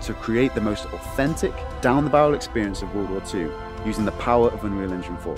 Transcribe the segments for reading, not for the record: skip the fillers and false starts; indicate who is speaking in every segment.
Speaker 1: to create the most authentic, down-the-barrel experience of World War II using the power of Unreal Engine 4.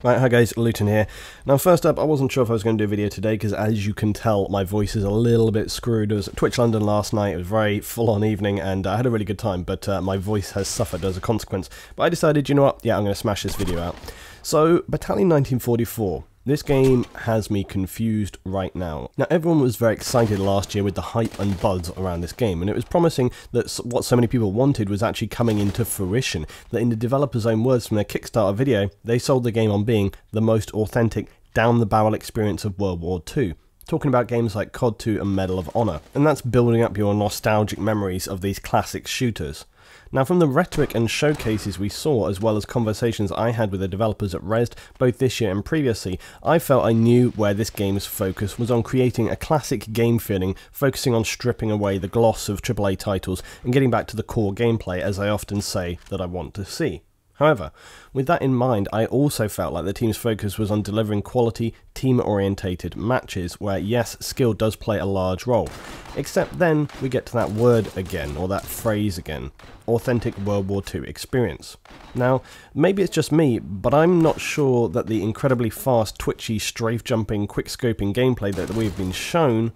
Speaker 2: Right, hi guys, Luton here. Now first up, I wasn't sure if I was going to do a video today because as you can tell, my voice is a little bit screwed. I was at Twitch London last night, it was a very full-on evening and I had a really good time, but my voice has suffered as a consequence. But I decided, you know what, yeah, I'm going to smash this video out. So, Battalion 1944. This game has me confused right now. Now everyone was very excited last year with the hype and buzz around this game, and it was promising that what so many people wanted was actually coming into fruition, that in the developer's own words from their Kickstarter video, they sold the game on being the most authentic, down-the-barrel experience of World War II. Talking about games like COD 2 and Medal of Honor, and that's building up your nostalgic memories of these classic shooters. Now from the rhetoric and showcases we saw, as well as conversations I had with the developers at Rezzed, both this year and previously, I felt I knew where this game's focus was on creating a classic game feeling, focusing on stripping away the gloss of AAA titles and getting back to the core gameplay, as I often say that I want to see. However, with that in mind, I also felt like the team's focus was on delivering quality, team-orientated matches where, yes, skill does play a large role. Except then we get to that word again, or that phrase again, authentic World War II experience. Now, maybe it's just me, but I'm not sure that the incredibly fast, twitchy, strafe-jumping, quick-scoping gameplay that we've been shown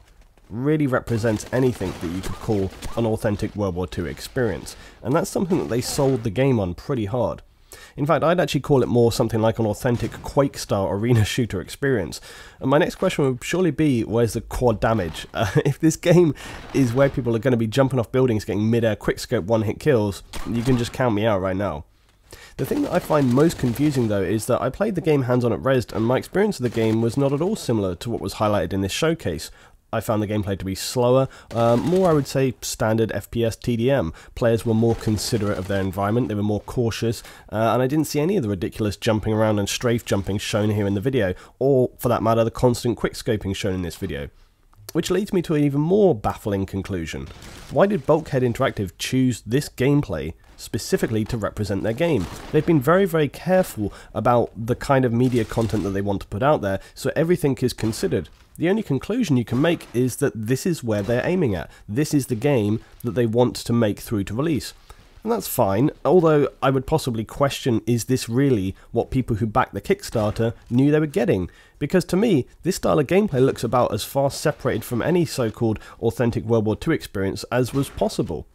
Speaker 2: really represents anything that you could call an authentic World War II experience. And that's something that they sold the game on pretty hard. In fact, I'd actually call it more something like an authentic Quake-style arena shooter experience. And my next question would surely be, where's the quad damage? If this game is where people are going to be jumping off buildings, getting mid-air quickscope one-hit kills, you can just count me out right now. The thing that I find most confusing though is that I played the game hands-on at Rezzed and my experience of the game was not at all similar to what was highlighted in this showcase. I found the gameplay to be slower, more I would say standard FPS TDM. Players were more considerate of their environment, they were more cautious, and I didn't see any of the ridiculous jumping around and strafe jumping shown here in the video, or for that matter the constant quickscoping shown in this video. Which leads me to an even more baffling conclusion. Why did Bulkhead Interactive choose this gameplay specifically to represent their game? They've been very, very careful about the kind of media content that they want to put out there, so everything is considered. The only conclusion you can make is that this is where they're aiming at. This is the game that they want to make through to release. And that's fine, although I would possibly question, is this really what people who backed the Kickstarter knew they were getting? Because to me, this style of gameplay looks about as far separated from any so-called authentic World War II experience as was possible.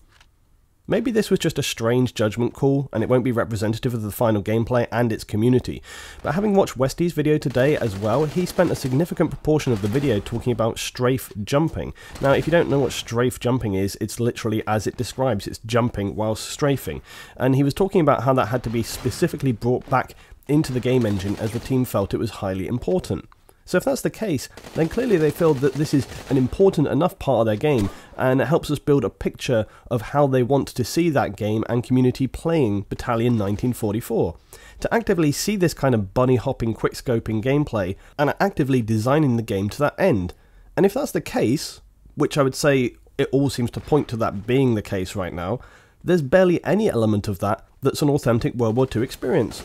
Speaker 2: Maybe this was just a strange judgment call, and it won't be representative of the final gameplay and its community, but having watched Westy's video today as well, he spent a significant proportion of the video talking about strafe jumping. Now, if you don't know what strafe jumping is, it's literally as it describes, it's jumping whilst strafing, and he was talking about how that had to be specifically brought back into the game engine as the team felt it was highly important. So if that's the case, then clearly they feel that this is an important enough part of their game, and it helps us build a picture of how they want to see that game and community playing Battalion 1944. To actively see this kind of bunny-hopping, quick-scoping gameplay, and actively designing the game to that end. And if that's the case, which I would say it all seems to point to that being the case right now, there's barely any element of that that's an authentic World War II experience.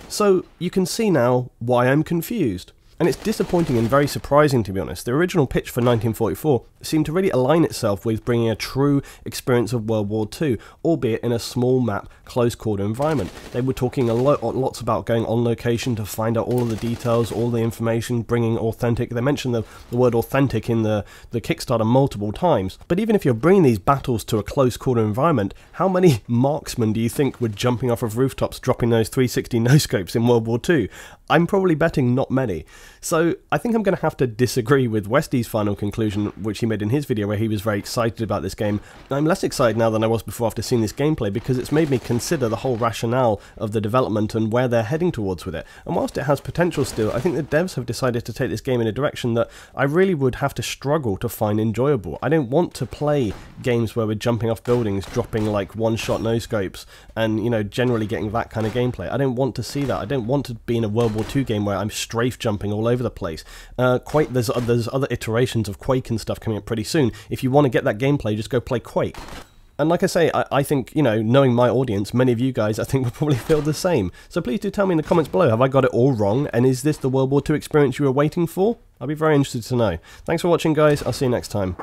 Speaker 2: So you can see now why I'm confused. And it's disappointing and very surprising, to be honest. The original pitch for 1944 seemed to really align itself with bringing a true experience of World War II, albeit in a small map, close-quarter environment. They were talking lots about going on location to find out all of the details, all the information, bringing authentic. They mentioned the word authentic in the Kickstarter multiple times. But even if you're bringing these battles to a close-quarter environment, how many marksmen do you think were jumping off of rooftops, dropping those 360 no-scopes in World War II? I'm probably betting not many. So I think I'm going to have to disagree with Westy's final conclusion, which he made in his video where he was very excited about this game. I'm less excited now than I was before after seeing this gameplay, because it's made me consider the whole rationale of the development and where they're heading towards with it. And whilst it has potential still, I think the devs have decided to take this game in a direction that I really would have to struggle to find enjoyable. I don't want to play games where we're jumping off buildings, dropping like one-shot no-scopes, and, you know, generally getting that kind of gameplay. I don't want to see that. I don't want to be in a World War II game where I'm strafe jumping all over the place. Quake, there's other iterations of Quake and stuff coming up pretty soon. If you want to get that gameplay, just go play Quake. And like I say, I think, you know, knowing my audience, many of you guys, I think, will probably feel the same. So please do tell me in the comments below, have I got it all wrong? And is this the World War II experience you were waiting for? I'd be very interested to know. Thanks for watching, guys. I'll see you next time.